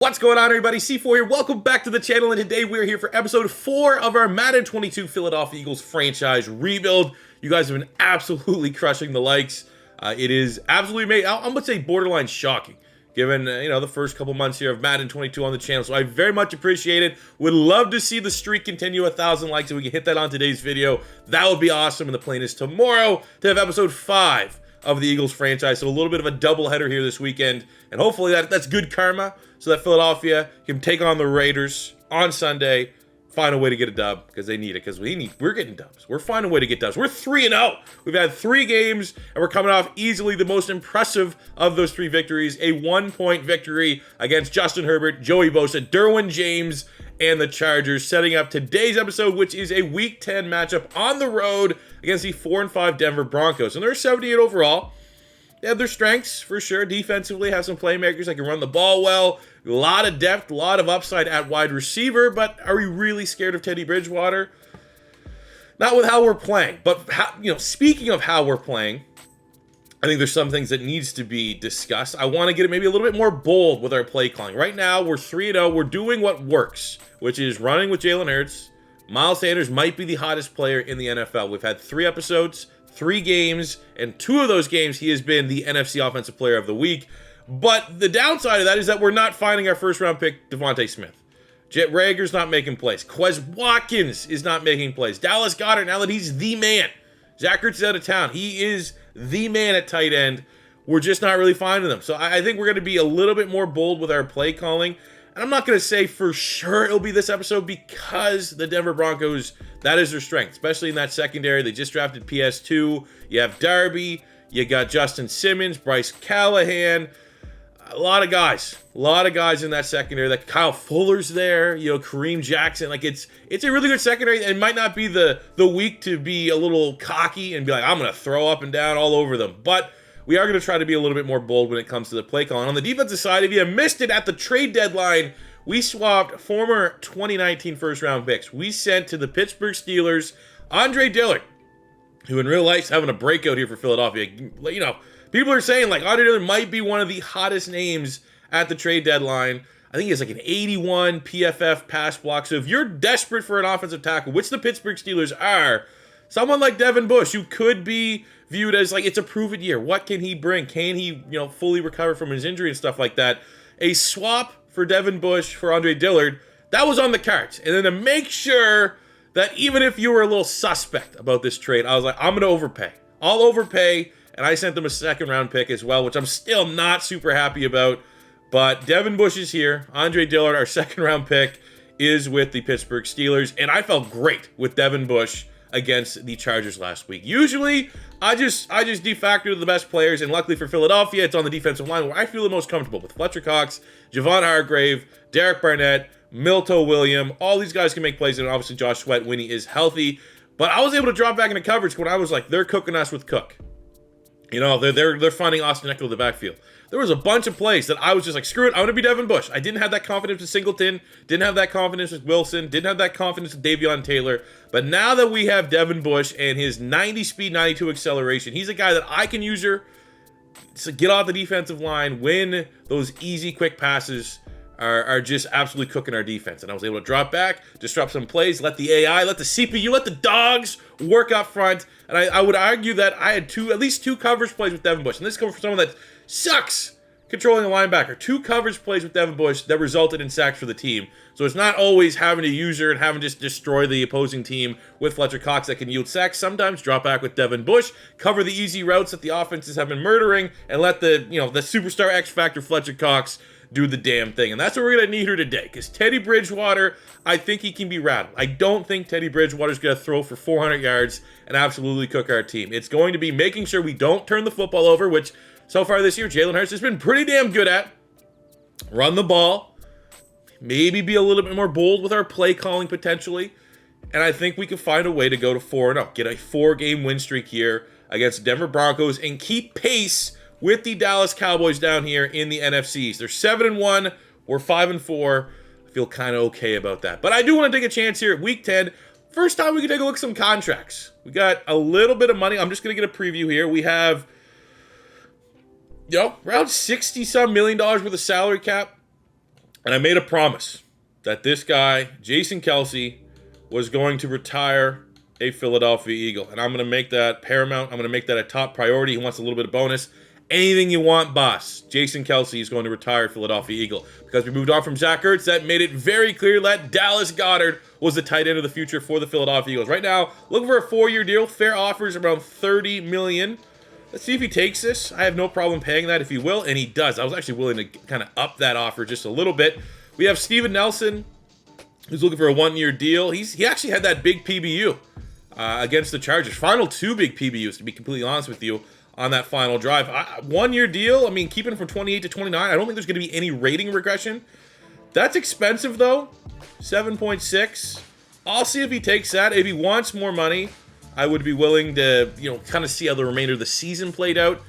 What's going on, everybody? C4 here. Welcome back to the channel, and today we're here for episode 4 of our Madden 22 Philadelphia Eagles franchise rebuild. You guys have been absolutely crushing the likes. It is absolutely amazing. I'm going to say borderline shocking, given the first couple months here of Madden 22 on the channel. So I very much appreciate it. Would love to see the streak continue 1,000 likes, so we can hit that on today's video. That would be awesome. And the plan is tomorrow to have episode 5 of the Eagles franchise. So a little bit of a doubleheader here this weekend, and hopefully that's good karma, so that Philadelphia can take on the Raiders on Sunday, find a way to get a dub, because they need it, because we're getting dubs. We're finding a way to get dubs. We're 3-0. We've had 3 games, and we're coming off easily the most impressive of those 3 victories, a 1-point victory against Justin Herbert, Joey Bosa, Derwin James, and the Chargers, setting up today's episode, which is a Week 10 matchup on the road against the 4-5 Denver Broncos. And they're 78 overall. They have their strengths, for sure. Defensively, have some playmakers that can run the ball well. A lot of depth, a lot of upside at wide receiver. But are we really scared of Teddy Bridgewater? Not with how we're playing. But, speaking of how we're playing, I think there's some things that needs to be discussed. I want to get maybe a little bit more bold with our play calling. Right now, we're 3-0. We're doing what works, which is running with Jalen Hurts. Miles Sanders might be the hottest player in the NFL. We've had 3 episodes, 3 games, and 2 of those games he has been the NFC Offensive Player of the Week. But the downside of that is that we're not finding our first-round pick, Devontae Smith. Jet Rager's not making plays. Quez Watkins is not making plays. Dallas Goedert, now that he's the man. Zach Ertz is out of town. He is the man at tight end. We're just not really finding them. So I think we're going to be a little bit more bold with our play calling. And I'm not going to say for sure it'll be this episode, because the Denver Broncos, that is their strength, especially in that secondary. They just drafted PS2. You have Darby. You got Justin Simmons, Bryce Callahan. A lot of guys in that secondary. Like Kyle Fuller's there, Kareem Jackson. Like it's a really good secondary. It might not be the week to be a little cocky and be like, I'm going to throw up and down all over them. But we are going to try to be a little bit more bold when it comes to the play calling. On the defensive side, if you missed it at the trade deadline, we swapped former 2019 first-round picks. We sent to the Pittsburgh Steelers Andre Dillard, who in real life is having a breakout here for Philadelphia. People are saying like Andre Dillard might be one of the hottest names at the trade deadline. I think he has like an 81 PFF pass block. So if you're desperate for an offensive tackle, which the Pittsburgh Steelers are, someone like Devin Bush, who could be viewed as like it's a proven year. What can he bring? Can he, fully recover from his injury and stuff like that? A swap for Devin Bush for Andre Dillard, that was on the cards. And then to make sure that even if you were a little suspect about this trade, I was like, I'm going to overpay. I'll overpay. And I sent them a second-round pick as well, which I'm still not super happy about. But Devin Bush is here. Andre Dillard, our second-round pick, is with the Pittsburgh Steelers. And I felt great with Devin Bush against the Chargers last week. Usually, I just de facto the best players. And luckily for Philadelphia, it's on the defensive line where I feel the most comfortable with Fletcher Cox, Javon Hargrave, Derek Barnett, Milto William. All these guys can make plays. And obviously, Josh Sweat when he is healthy. But I was able to drop back into coverage when I was like, they're cooking us with Cook. They're finding Austin Eckler in the backfield. There was a bunch of plays that I was just like, screw it, I'm going to be Devin Bush. I didn't have that confidence with Singleton, didn't have that confidence with Wilson, didn't have that confidence with Davion Taylor. But now that we have Devin Bush and his 90 speed, 92 acceleration, he's a guy that I can use her to get off the defensive line, win those easy, quick passes are just absolutely cooking our defense. And I was able to drop back, disrupt some plays, let the AI, let the CPU, let the dogs work up front. And I would argue that I had at least two coverage plays with Devin Bush. And this comes from someone that sucks controlling a linebacker. 2 coverage plays with Devin Bush that resulted in sacks for the team. So it's not always having to use her and having to just destroy the opposing team with Fletcher Cox that can yield sacks. Sometimes drop back with Devin Bush, cover the easy routes that the offenses have been murdering, and let the superstar X factor Fletcher Cox do the damn thing. And that's what we're going to need her today, because Teddy Bridgewater, I think he can be rattled. I don't think Teddy Bridgewater's going to throw for 400 yards and absolutely cook our team. It's going to be making sure we don't turn the football over, which so far this year, Jalen Hurts has been pretty damn good at. Run the ball. Maybe be a little bit more bold with our play calling potentially. And I think we can find a way to go to 4-0. Get a 4-game win streak here against Denver Broncos and keep pace with the Dallas Cowboys down here in the NFCs. They're 7-1. We're 5-4. I feel kind of okay about that. But I do want to take a chance here at Week 10. First time we can take a look at some contracts. We got a little bit of money. I'm just going to get a preview here. We have, around $60-some million worth of salary cap. And I made a promise that this guy, Jason Kelsey, was going to retire a Philadelphia Eagle. And I'm going to make that paramount. I'm going to make that a top priority. He wants a little bit of bonus. Anything you want, boss. Jason Kelsey is going to retire a Philadelphia Eagle. Because we moved on from Zach Ertz, that made it very clear that Dallas Goedert was the tight end of the future for the Philadelphia Eagles. Right now, looking for a 4-year deal. Fair offers around $30 million. Let's see if he takes this. I have no problem paying that if he will, and he does. I was actually willing to kind of up that offer just a little bit. We have Steven Nelson, who's looking for a 1-year deal. He actually had that big PBU against the Chargers. Final 2 big PBUs, to be completely honest with you, on that final drive. 1-year deal, I mean, keeping him from 28 to 29, I don't think there's going to be any rating regression. That's expensive, though. 7.6. I'll see if he takes that. If he wants more money, I would be willing to, kind of see how the remainder of the season played out.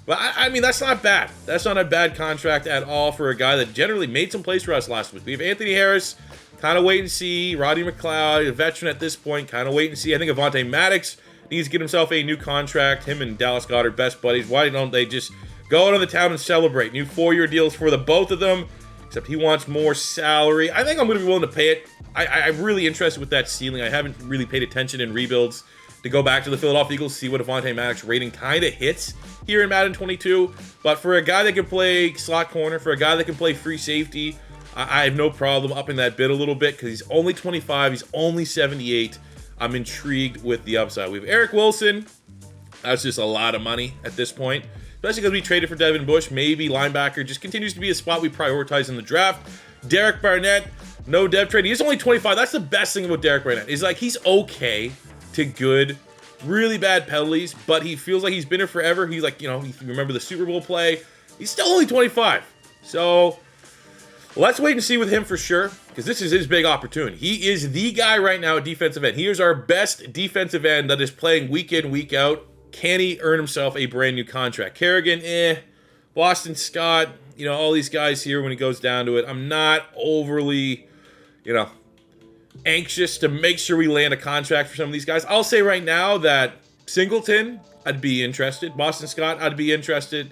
But, I mean, that's not bad. That's not a bad contract at all for a guy that generally made some plays for us last week. We have Anthony Harris, kind of wait and see. Roddy McLeod, a veteran at this point, kind of wait and see. I think Avonte Maddox needs to get himself a new contract. Him and Dallas Goedert, best buddies. Why don't they just go out on the town and celebrate? New 4-year deals for the both of them, except he wants more salary. I think I'm going to be willing to pay it. I'm really interested with that ceiling. I haven't really paid attention in rebuilds to go back to the Philadelphia Eagles, see what Avonte Maddox rating kind of hits here in Madden 22. But for a guy that can play slot corner, for a guy that can play free safety, I have no problem upping that bid a little bit because he's only 25, he's only 78. I'm intrigued with the upside. We have Eric Wilson. That's just a lot of money at this point, especially because we traded for Devin Bush. Maybe linebacker just continues to be a spot we prioritize in the draft. Derek Barnett, no dev trade. He's only 25. That's the best thing about Derek Barnett. Is like he's okay to good, really bad penalties, but he feels like he's been here forever. He's like, if you remember the Super Bowl play, he's still only 25. So let's wait and see with him for sure, because this is his big opportunity. He is the guy right now at defensive end. He is our best defensive end that is playing week in, week out. Can he earn himself a brand new contract? Kerrigan, Boston Scott, all these guys here when it goes down to it. I'm not overly, anxious to make sure we land a contract for some of these guys. I'll say right now that Singleton, I'd be interested. Boston Scott, I'd be interested.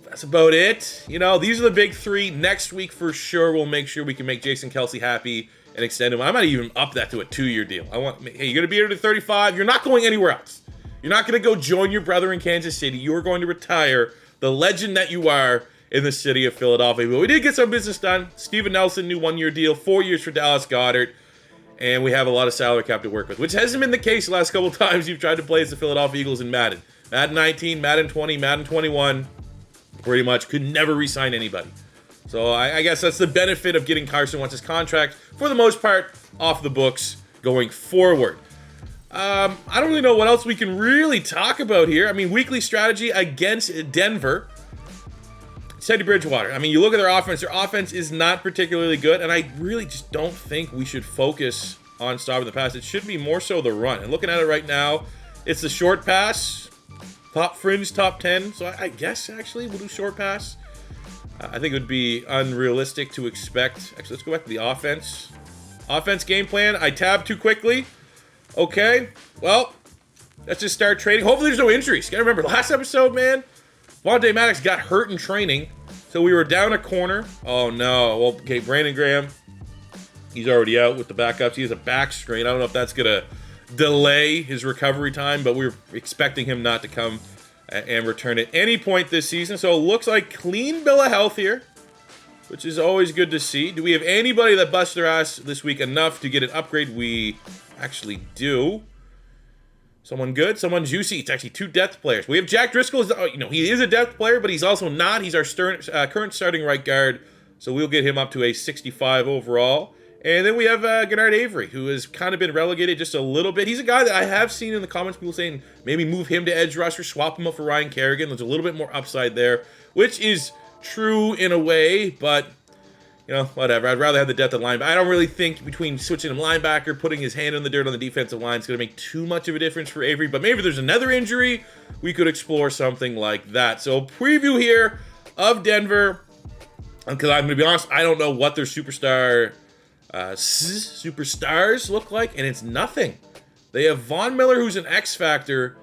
That's about it. These are the big 3. Next week, for sure, we'll make sure we can make Jason Kelsey happy and extend him. I might even up that to a 2-year deal. Hey, you're going to be here to 35. You're not going anywhere else. You're not going to go join your brother in Kansas City. You're going to retire the legend that you are in the city of Philadelphia. But we did get some business done. Steven Nelson, new 1-year deal, 4 years for Dallas Goedert. And we have a lot of salary cap to work with, which hasn't been the case the last couple times you've tried to play as the Philadelphia Eagles in Madden. Madden 19, Madden 20, Madden 21. Pretty much could never re-sign anybody. So I guess that's the benefit of getting Carson Wentz's contract, for the most part, off the books going forward. I don't really know what else we can really talk about here. I mean, weekly strategy against Denver. Teddy Bridgewater. I mean, you look at their offense is not particularly good, and I really just don't think we should focus on stopping the pass. It should be more so the run. And looking at it right now, it's the short pass. Top fringe, top 10. So I guess, actually, we'll do short pass. I think it would be unrealistic to expect. Actually, let's go back to the offense. Offense game plan. I tabbed too quickly. Okay. Well, let's just start trading. Hopefully there's no injuries. Gotta remember, last episode, man, Avonte Maddox got hurt in training. So we were down a corner. Oh, no. Well, okay, Brandon Graham. He's already out with the backups. He has a back strain. I don't know if that's going to delay his recovery time, but we're expecting him not to come and return at any point this season. So it looks like clean bill of health here, which is always good to see. Do we have anybody that busts their ass this week enough to get an upgrade? We actually do. Someone good, someone juicy. It's actually 2 depth players. We have Jack Driscoll. He is a depth player, but he's also not. He's our current starting right guard, so we'll get him up to a 65 overall. And then we have Gennard Avery, who has kind of been relegated just a little bit. He's a guy that I have seen in the comments, people saying maybe move him to edge rusher, swap him up for Ryan Kerrigan. There's a little bit more upside there, which is true in a way, but, whatever. I'd rather have the depth at linebacker. I don't really think between switching him linebacker, putting his hand in the dirt on the defensive line is going to make too much of a difference for Avery. But maybe there's another injury, we could explore something like that. So preview here of Denver, because I'm going to be honest, I don't know what their superstars look like, and it's nothing. They have Von Miller, who's an X factor,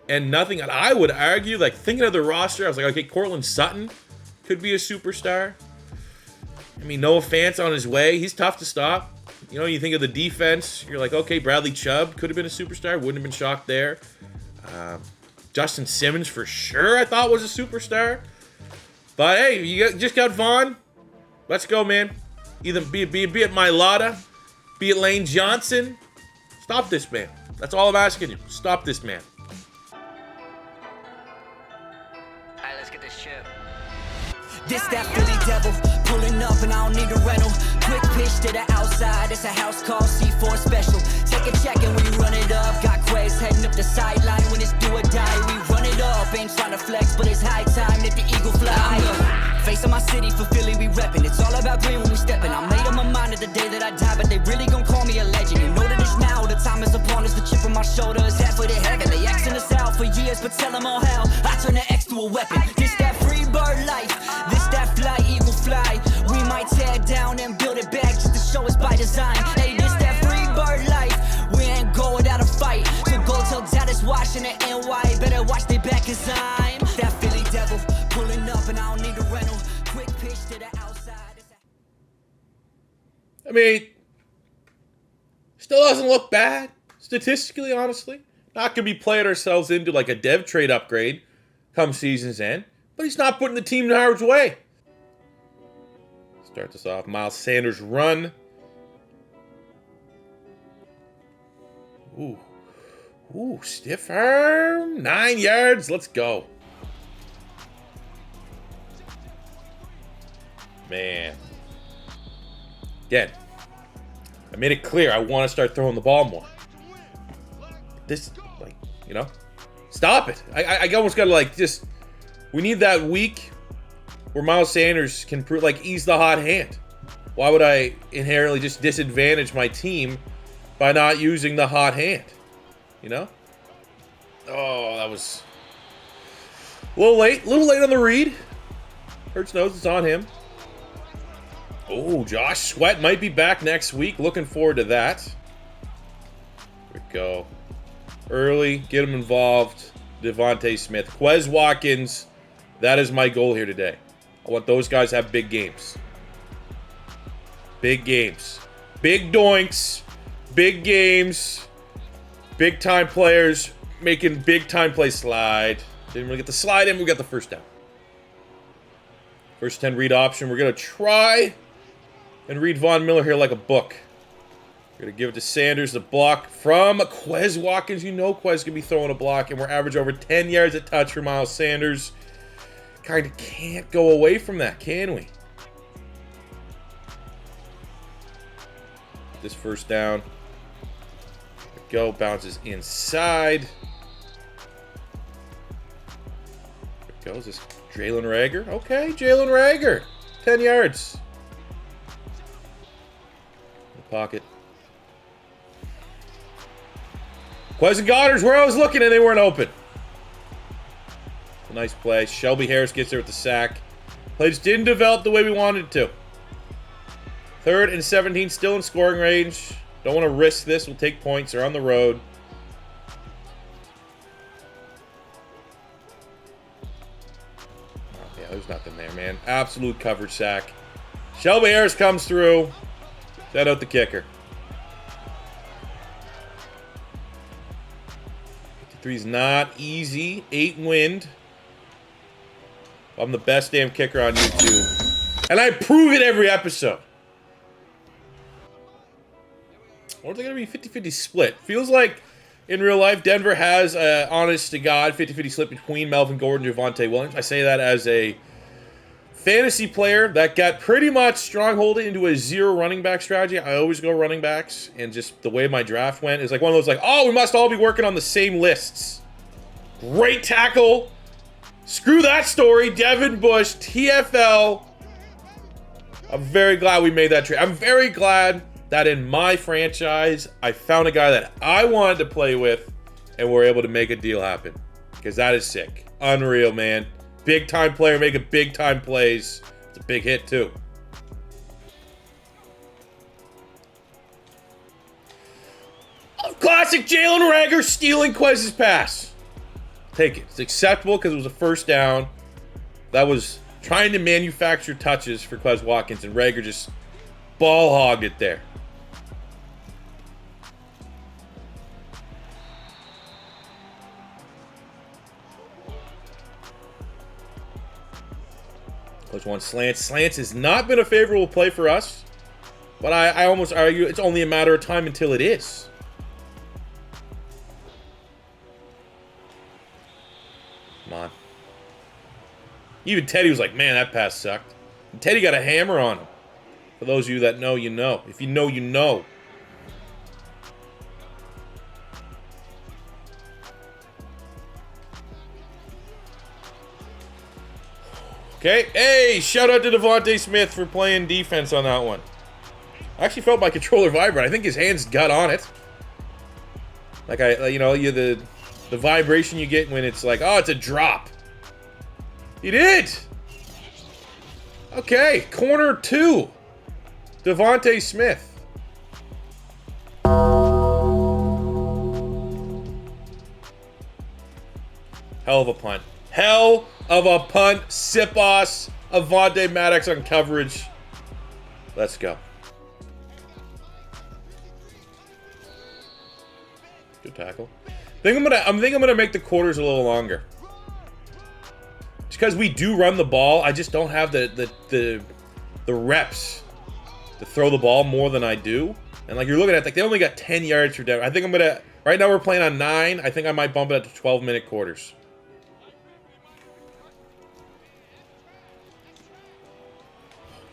and nothing. And I would argue, thinking of the roster, I was like, okay, Cortland Sutton could be a superstar. I mean, Noah Fant's on his way. He's tough to stop. You know, you think of the defense, you're like, okay, Bradley Chubb could have been a superstar. Wouldn't have been shocked there. Justin Simmons for sure I thought was a superstar. But hey, you just got Vaughn. Let's go, man. Either be it Mailata, be it Lane Johnson. Stop this man. That's all I'm asking you. Stop this man. Alright, let's get this chip. This that Philly devil, pulling up and I don't need a rental. Quick pitch to the outside, it's a house call C4 special. Take a check and we run it up. Got Quez heading up the sideline when it's do or die. We run it up, ain't trying to flex, but it's high time that the eagle fly. Face of my city for Philly, we reppin'. It's all about green when we steppin'. I made up my mind at the day that I die, but they really gon' call me a legend. You know that it's now, the time is upon us. The chip on my shoulder is halfway to heaven. They Xing us out for years, but tell them all hell. I turn the X to a weapon. This that free bird life, this that fly, eagle fly. We might tear it down and build it back just to show us by design. Hey, this that free bird life, we ain't go without a fight. So go tell dad it's watching the NY, better watch they back cause I'm that Philly devil, pulling up and I don't need a rental. Quick pitch to the outside. I mean, still doesn't look bad, statistically, honestly. Not going to be playing ourselves into like a dev trade upgrade come season's end, but he's not putting the team in harm's way. Start this off. Miles Sanders run. Ooh, stiff arm. 9 yards. Let's go. Man. Again, I made it clear I want to start throwing the ball more. This, like, you know, stop it. I almost got to, like, just, we need that week where Miles Sanders can prove, like, ease the hot hand. Why would I inherently just disadvantage my team by not using the hot hand? You know? Oh, that was a little late on the read. Hurts knows it's on him. Oh, Josh Sweat might be back next week. Looking forward to that. Here we go. Early, get him involved. Devontae Smith. Quez Watkins. That is my goal here today. I want those guys to have big games. Big games. Big doinks. Big games. Big time players making big time play slide. Didn't really get the slide in. We got the first down. First 10 read option. We're going to try and read Von Miller here like a book. We're going to give it to Sanders. The block from Quez Watkins. You know Quez can be throwing a block, and we're average over 10 yards a touch for Miles Sanders. Kind of can't go away from that, can we? This first down. There we go. Bounces inside. There goes this Jalen Reagor. Okay, Jalen Reagor. 10 yards. In the pocket. Quez and Goddard's where I was looking and they weren't open. A nice play. Shelby Harris gets there with the sack. Play just didn't develop the way we wanted it to. 3rd and 17, still in scoring range. Don't want to risk this. We'll take points. They're on the road. Oh, yeah, there's nothing there, man. Absolute coverage sack. Shelby Harris comes through. Shout out the kicker. 53's not easy. 8 wind. I'm the best damn kicker on YouTube. And I prove it every episode. Or are they going to be 50-50 split? Feels like in real life, Denver has an honest-to-God 50-50 split between Melvin Gordon and Javonte Williams. I say that as a fantasy player that got pretty much strongholded into a 0 running back strategy. I always go running backs, and just the way my draft went is like one of those like, oh, we must all be working on the same lists. Great tackle. Screw that story. Devin Bush, TFL. I'm very glad we made that trade. I'm very glad that in my franchise, I found a guy that I wanted to play with, and we're able to make a deal happen. Because that is sick. Unreal, man. Big-time player making big-time plays. It's a big hit, too. Classic Jalen Reagor stealing Quez's pass. Take it. It's acceptable because it was a first down. That was trying to manufacture touches for Quez Watkins, and Rager just ball hogged it there. Coach wants slants. Slants has not been a favorable play for us, but I almost argue it's only a matter of time until it is. Come on. Even Teddy was like, man, that pass sucked. And Teddy got a hammer on him. For those of you that know, you know. If you know, you know. Okay. Hey, shout out to Devontae Smith for playing defense on that one. I actually felt my controller vibrate. I think his hands got on it. Like the vibration you get when it's like, oh, it's a drop. He did. Okay, corner 2. Devontae Smith. Hell of a punt. Hell of a punt. Sipos. Avonte Maddox on coverage. Let's go. Good tackle. I think I'm gonna make the quarters a little longer. Just because we do run the ball, I just don't have the reps to throw the ball more than I do. And like you're looking at, like they only got 10 yards for Denver. I think I'm gonna. Right now we're playing on 9. I think I might bump it up to 12-minute quarters.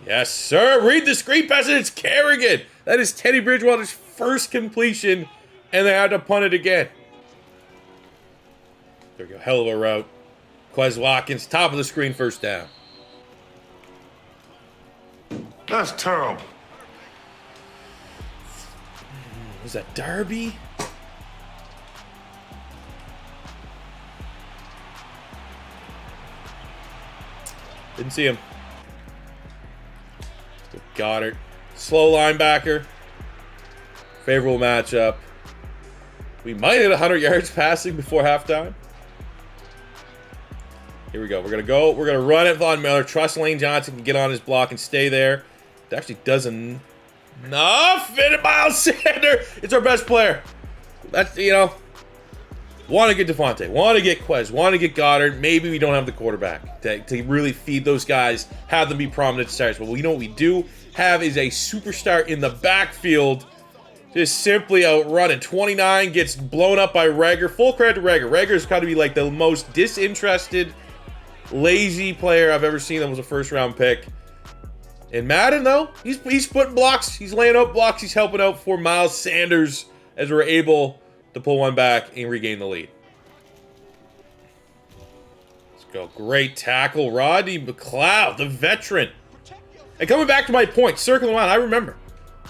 Yes, sir. Read the screen pass, and it's Kerrigan. That is Teddy Bridgewater's first completion, and they had to punt it again. There we go. Hell of a route. Quez Watkins, top of the screen, first down. That's terrible. Was that Darby? Didn't see him. Still Goddard. Slow linebacker. Favorable matchup. We might hit 100 yards passing before halftime. Here we go. We're going to run it. Von Miller. Trust Lane Johnson can get on his block and stay there. It actually doesn't enough. And Miles Sanders. It's our best player. That's, want to get Devontae. Want to get Quez. Want to get Goddard. Maybe we don't have the quarterback to really feed those guys. Have them be prominent stars. But what we do have is a superstar in the backfield. Just simply outrunning. 29 gets blown up by Rager. Full credit to Rager. Rager's got to be like the most disinterested, lazy player I've ever seen that was a first-round pick. In Madden, though, he's putting blocks. He's laying out blocks. He's helping out for Miles Sanders as we're able to pull one back and regain the lead. Let's go. Great tackle. Rodney McLeod, the veteran. And coming back to my point, circling around, I remember.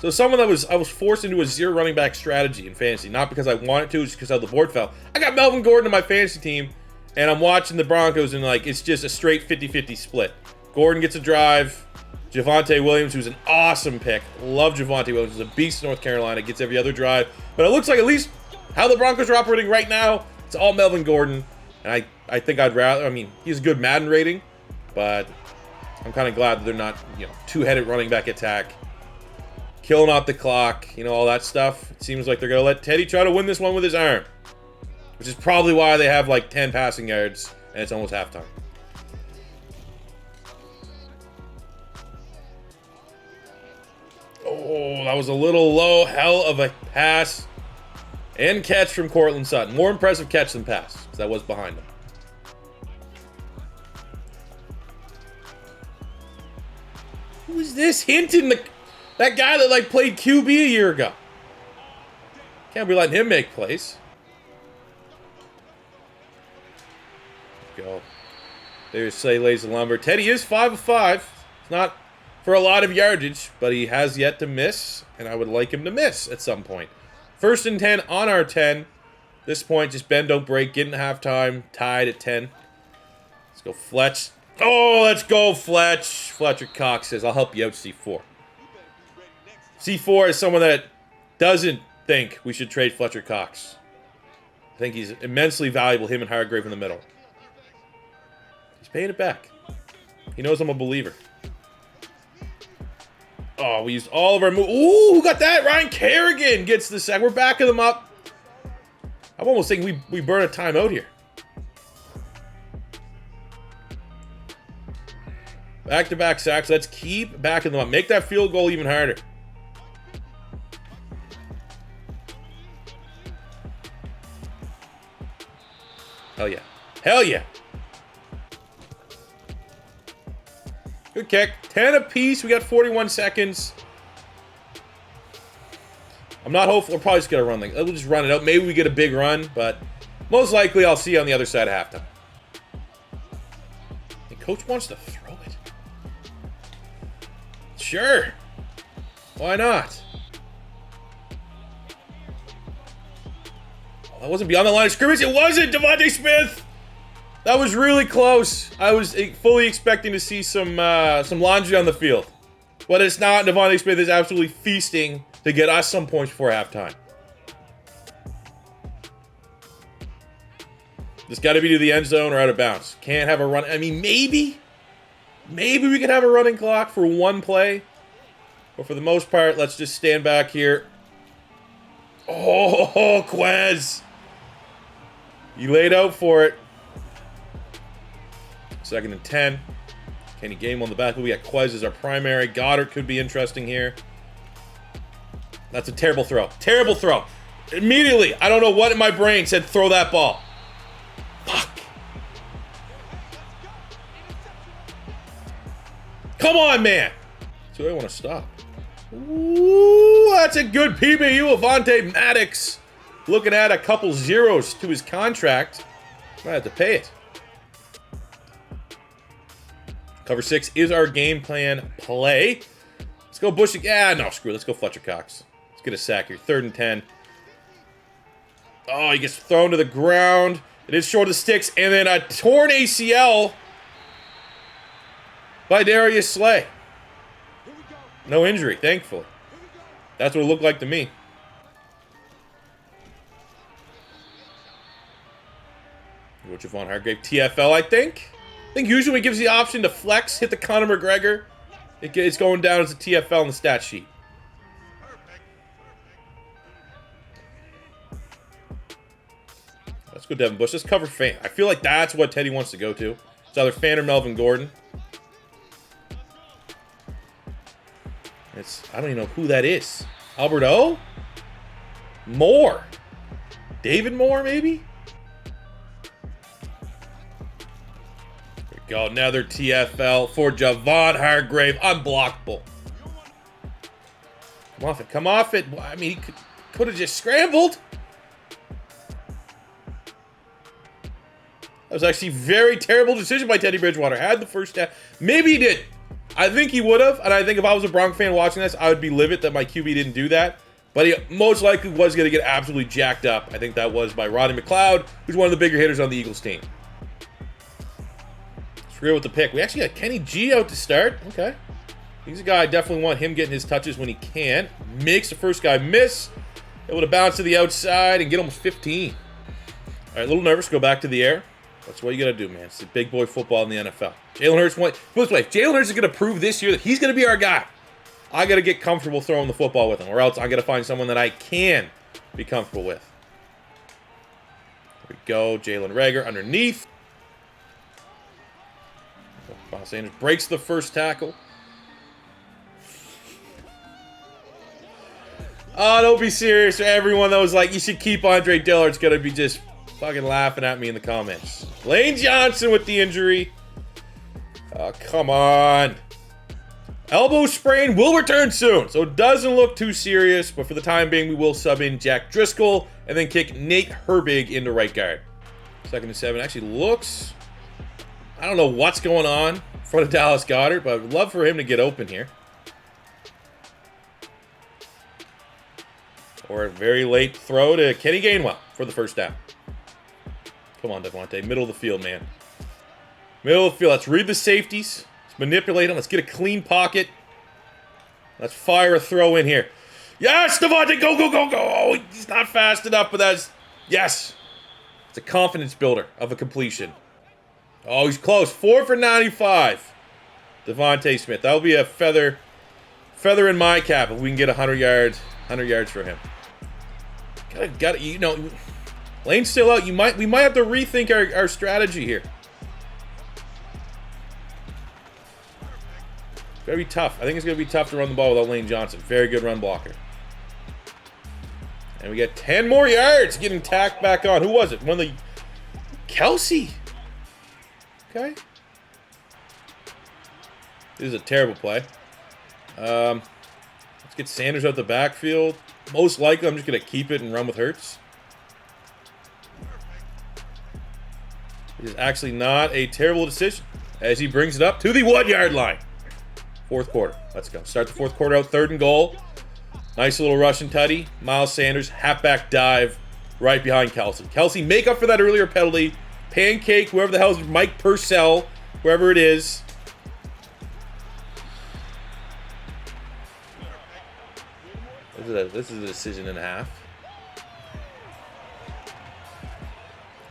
So someone I was forced into a zero running back strategy in fantasy, not because I wanted to, just because how the board fell. I got Melvin Gordon in my fantasy team, and I'm watching the Broncos, and like it's just a straight 50-50 split. Gordon gets a drive. Javonte Williams, who's an awesome pick. Love Javonte Williams. He's a beast in North Carolina. Gets every other drive. But it looks like at least how the Broncos are operating right now, it's all Melvin Gordon. And I think I'd rather, he has a good Madden rating, but I'm kind of glad that they're not, two-headed running back attack. Killing out the clock, all that stuff. It seems like they're going to let Teddy try to win this one with his arm. Which is probably why they have like 10 passing yards and it's almost halftime. Oh, that was a little low. Hell of a pass and catch from Cortland Sutton. More impressive catch than pass, because that was behind him. Who is this? Hinton, that guy that played QB a year ago. Can't be letting him make plays. Go. There's Slay lays the lumber. Teddy is 5 of 5. It's not for a lot of yardage, but he has yet to miss, and I would like him to miss at some point. 1st and 10 on our 10. This point, just bend, don't break. Getting halftime, tied at 10. Let's go, Fletch. Oh, let's go, Fletch. Fletcher Cox says, I'll help you out, C4. C4 is someone that doesn't think we should trade Fletcher Cox. I think he's immensely valuable, him and Hargrave in the middle. He's paying it back. He knows I'm a believer. Oh, we used all of our moves. Ooh, who got that? Ryan Kerrigan gets the sack. We're backing them up. I'm almost thinking we burn a timeout here. Back-to-back sacks. Let's keep backing them up. Make that field goal even harder. Hell yeah. Hell yeah. Good kick. 10 apiece. We got 41 seconds. I'm not hopeful. We're probably just going to run. We'll just run it out. Maybe we get a big run, but most likely I'll see you on the other side of halftime. The coach wants to throw it. Sure. Why not? Oh, that wasn't beyond the line of scrimmage. It wasn't, Devontae Smith. That was really close. I was fully expecting to see some laundry on the field. But it's not. Devontae Smith is absolutely feasting to get us some points before halftime. This got to be to the end zone or out of bounds. Can't have a run. I mean, maybe we could have a running clock for one play. But for the most part, let's just stand back here. Oh, Quez. You laid out for it. 2nd and 10. Kenny Game on the back. We got Quez as our primary. Goddard could be interesting here. That's a terrible throw. Terrible throw. Immediately, I don't know what in my brain said throw that ball. Fuck. Come on, man. So I want to stop. Ooh, that's a good PBU. Avonte Maddox looking at a couple zeros to his contract. Might have to pay it. Cover 6 is our game plan play. Let's go Bush. Yeah, no, screw it. Let's go Fletcher Cox. Let's get a sack here. 3rd and 10. Oh, he gets thrown to the ground. It is short of the sticks. And then a torn ACL by Darius Slay. No injury, thankfully. That's what it looked like to me. Go Javon Hargrave. TFL, I think. I think usually it gives the option to flex, hit the Conor McGregor. It's going down as a TFL in the stat sheet. Let's go Devin Bush. Let's cover Fan. I feel like that's what Teddy wants to go to. It's either Fan or Melvin Gordon. I don't even know who that is. Albert O? Moore. David Moore, maybe? Go, another TFL for Javon Hargrave. Unblockable. Come off it. Come off it. I mean, he could have just scrambled. That was actually a very terrible decision by Teddy Bridgewater. Had the first half. Maybe he did. I think he would have. And I think if I was a Bronx fan watching this, I would be livid that my QB didn't do that. But he most likely was going to get absolutely jacked up. I think that was by Rodney McLeod, who's one of the bigger hitters on the Eagles team. Screw with the pick. We actually got Kenny G out to start. Okay. He's a guy I definitely want him getting his touches when he can. Makes the first guy miss. Able to bounce to the outside and get almost 15. All right, a little nervous. Go back to the air. That's what you got to do, man. It's the big boy football in the NFL. Jalen Hurts, put this way, if Jalen Hurts is going to prove this year that he's going to be our guy, I got to get comfortable throwing the football with him, or else I got to find someone that I can be comfortable with. Here we go. Jalen Reagor underneath. Sanders breaks the first tackle. Oh, don't be serious. Everyone that was like, you should keep Andre Dillard's going to be just fucking laughing at me in the comments. Lane Johnson with the injury. Oh, come on. Elbow sprain will return soon, so it doesn't look too serious, but for the time being, we will sub in Jack Driscoll and then kick Nate Herbig into right guard. 2nd and 7 actually looks... I don't know what's going on in front of Dallas Goedert, but I'd love for him to get open here. Or a very late throw to Kenny Gainwell for the first down. Come on, Devontae. Middle of the field, man. Middle of the field. Let's read the safeties. Let's manipulate them. Let's get a clean pocket. Let's fire a throw in here. Yes, Devontae. Go, go, go, go. Oh, he's not fast enough, but that's... Yes. It's a confidence builder of a completion. Oh, he's close. 4 for 95. Devontae Smith. That'll be a feather in my cap if we can get 100 yards for him. Got you know, Lane's still out. We might have to rethink our strategy here. It's gonna be tough. I think it's gonna be tough to run the ball without Lane Johnson. Very good run blocker. And we get 10 more yards getting tacked back on. Who was it? One of the Kelsey. Okay. This is a terrible play. Let's get Sanders out the backfield. Most likely, I'm just going to keep it and run with Hurts. It is actually not a terrible decision as he brings it up to the 1-yard line. Fourth quarter. Let's go. Start the fourth quarter out, 3rd and goal. Nice little Russian tutty. Miles Sanders, halfback dive right behind Kelsey. Kelsey, make up for that earlier penalty. Pancake, whoever the hell is Mike Purcell, whoever it is. This is a decision and a half.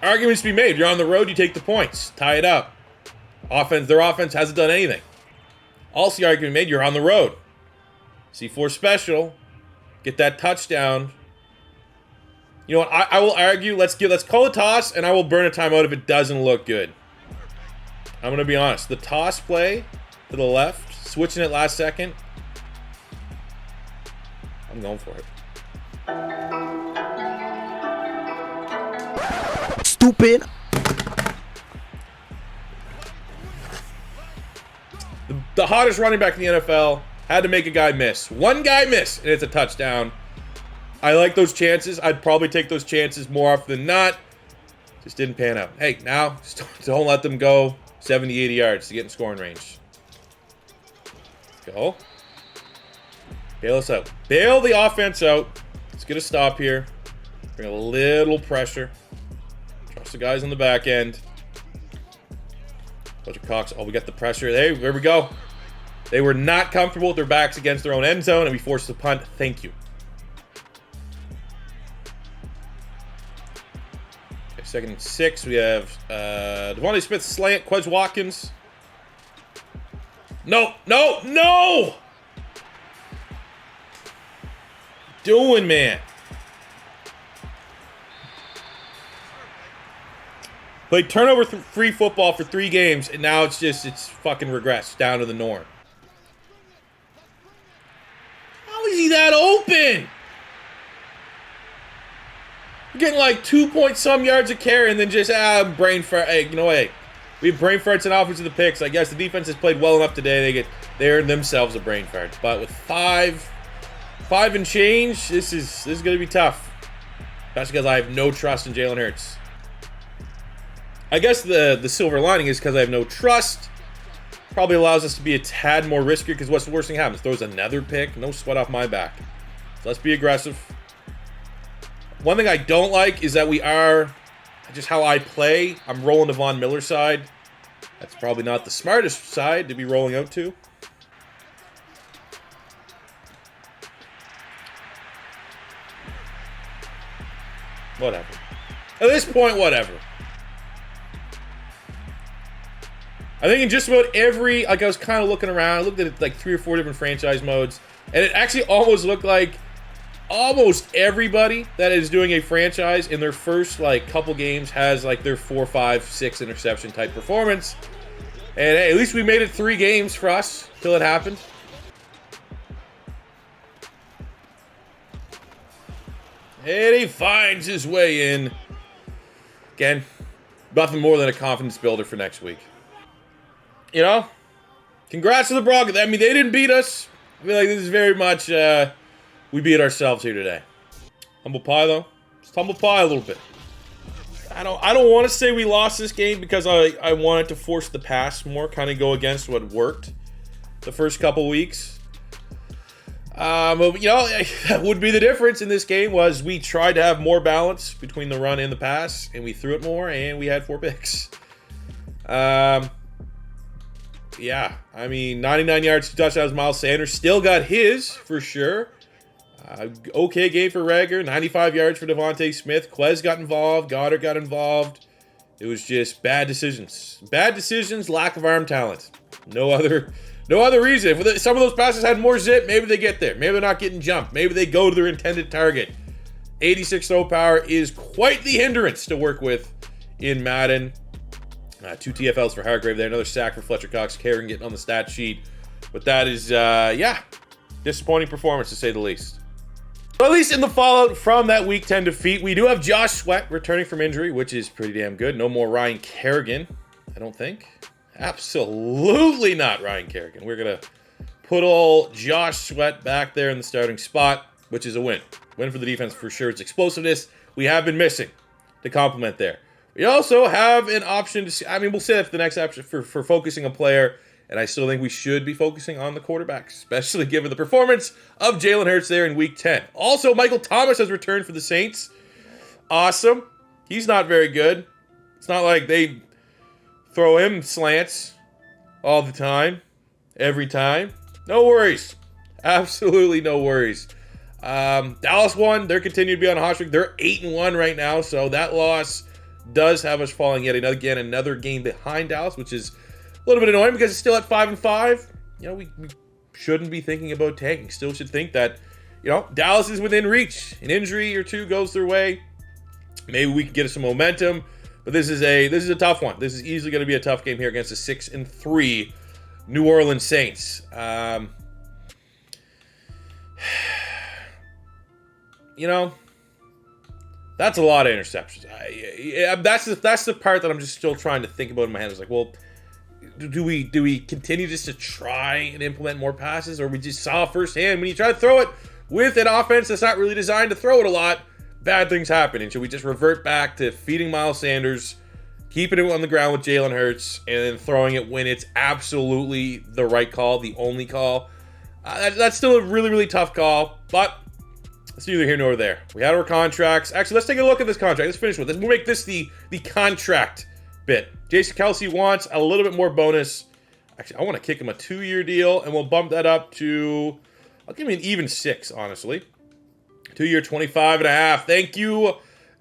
Arguments to be made. You're on the road, you take the points. Tie it up. Their offense hasn't done anything. Also, the argument made, you're on the road. C4 special. Get that touchdown. You know what? I will argue. Let's call a toss, and I will burn a timeout if it doesn't look good. I'm going to be honest. The toss play to the left, switching it last second, I'm going for it. Stupid. The hottest running back in the NFL had to make a guy miss. One guy miss, and it's a touchdown. I like those chances. I'd probably take those chances more often than not. Just didn't pan out. Hey, now, just don't let them go 70, 80 yards to get in scoring range. Let's go. Bail us out. Bail the offense out. Let's get a stop here. Bring a little pressure. Trust the guys on the back end. Bunch of cocks. Oh, we got the pressure. There we go. They were not comfortable with their backs against their own end zone, and we forced the punt. Thank you. Okay, 2nd and 6. We have Devontae Smith slant. Quez Watkins. No! Doing, man. Played turnover-free football for 3 games, and now it's fucking regressed down to the norm. How is he that open? You're getting like 2-point-some yards a carry, and then just, brain fart. Hey, you know what? Hey, we have brain farts and offensive picks. I guess the defense has played well enough today. They earned themselves a brain fart. But with 5 and change, this is going to be tough. Especially because I have no trust in Jalen Hurts. I guess the silver lining is because I have no trust. Probably allows us to be a tad more riskier, because what's the worst thing happens? Throws another pick. No sweat off my back. So let's be aggressive. One thing I don't like is that we are, just how I play, I'm rolling to Von Miller's side. That's probably not the smartest side to be rolling out to. Whatever. At this point, whatever. I think in just about every, like, I was kind of looking around, I looked at like 3 or 4 different franchise modes, and it actually almost looked like almost everybody that is doing a franchise in their first, like, couple games has, like, their 4, 5, 6 interception type performance. And hey, at least we made it 3 games for us till it happened. And he finds his way in. Again, nothing more than a confidence builder for next week. You know, congrats to the Broncos. I mean, they didn't beat us. I feel like this is very much, we beat ourselves here today. Humble pie, though. Just humble pie a little bit. I don't want to say we lost this game because I wanted to force the pass more, kind of go against what worked the first couple weeks. But, you know, that would be the difference in this game was we tried to have more balance between the run and the pass, and we threw it more, and we had 4 picks. Yeah, I mean, 99 yards, 2 touchdowns. Miles Sanders still got his, for sure. Okay game for Rager. 95 yards for Devontae Smith. Quez got involved. Goddard got involved. It was just bad decisions. Bad decisions, lack of arm talent. No other reason. If some of those passes had more zip, maybe they get there. Maybe they're not getting jumped. Maybe they go to their intended target. 86 throw power is quite the hindrance to work with in Madden. 2 TFLs for Hargrave there. Another sack for Fletcher Cox. Kerrigan getting on the stat sheet. But that is, yeah, disappointing performance to say the least. But at least in the fallout from that Week 10 defeat, we do have Josh Sweat returning from injury, which is pretty damn good. No more Ryan Kerrigan, I don't think. Absolutely not Ryan Kerrigan. We're going to put old Josh Sweat back there in the starting spot, which is a win. Win for the defense for sure. It's explosiveness we have been missing to complement there. We also have an option to, I mean, we'll say that's the next option for focusing a player, and I still think we should be focusing on the quarterback, especially given the performance of Jalen Hurts there in Week 10. Also, Michael Thomas has returned for the Saints. Awesome. He's not very good. It's not like they throw him slants all the time, every time. No worries. Absolutely no worries. Dallas won. They're continuing to be on a hot streak. They're 8-1 right now, so that loss does have us falling yet another game behind Dallas, which is a little bit annoying because it's still at 5-5. You know, we shouldn't be thinking about tanking. Still should think that, you know, Dallas is within reach. An injury or two goes their way. Maybe we can get some momentum, but this is a tough one. This is easily going to be a tough game here against the 6-3 New Orleans Saints. You know, that's a lot of interceptions. That's the part that I'm just still trying to think about in my head. It's like, well, do we continue just to try and implement more passes, or we just saw firsthand when you try to throw it with an offense that's not really designed to throw it a lot, bad things happen? And should we just revert back to feeding Miles Sanders, keeping it on the ground with Jalen Hurts, and then throwing it when it's absolutely the right call, the only call? That's still a really, really tough call, but it's neither here nor there. We had our contracts. Actually, let's take a look at this contract. Let's finish with this. We'll make this the contract bit. Jason Kelce wants a little bit more bonus. Actually, I want to kick him a 2-year deal, and we'll bump that up to, I'll give him an even 6, honestly. 2-year, 25.5. Thank you,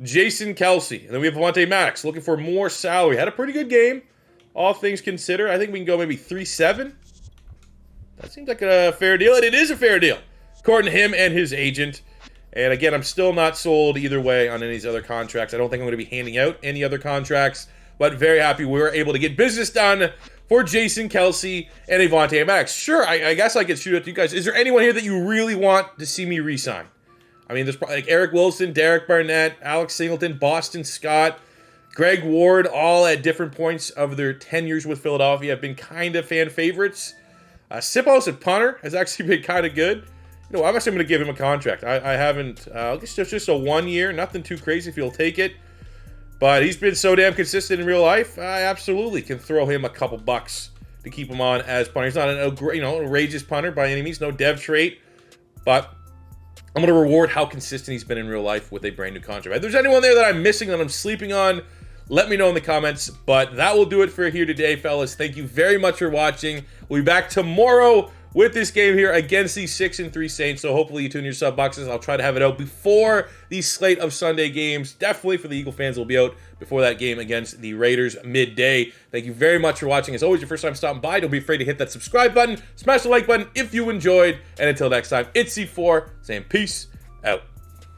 Jason Kelce. And then we have Avonte Maddox looking for more salary. Had a pretty good game, all things considered. I think we can go maybe 3-7. That seems like a fair deal, and it is a fair deal, according to him and his agent. And again, I'm still not sold either way on any of these other contracts. I don't think I'm going to be handing out any other contracts, but very happy we were able to get business done for Jason Kelce and Avonte Maddox. Sure, I guess I could shoot at you guys. Is there anyone here that you really want to see me re-sign? I mean, there's probably like Eric Wilson, Derek Barnett, Alex Singleton, Boston Scott, Greg Ward, all at different points of their tenures with Philadelphia have been kind of fan favorites. Sipos at punter has actually been kind of good. You know, I'm actually going to give him a contract. I haven't, it's just a 1 year, nothing too crazy if he'll take it. But he's been so damn consistent in real life, I absolutely can throw him a couple bucks to keep him on as punter. He's not an outrageous punter by any means, no dev trait, but I'm going to reward how consistent he's been in real life with a brand new contract. If there's anyone there that I'm missing, that I'm sleeping on, let me know in the comments. But that will do it for here today, fellas. Thank you very much for watching. We'll be back tomorrow with this game here against the 6-3 Saints. So hopefully you tune your sub boxes. I'll try to have it out before the slate of Sunday games. Definitely for the Eagle fans, will be out before that game against the Raiders midday. Thank you very much for watching. As always, your first time stopping by, don't be afraid to hit that subscribe button. Smash the like button if you enjoyed. And until next time, it's C4 saying peace out.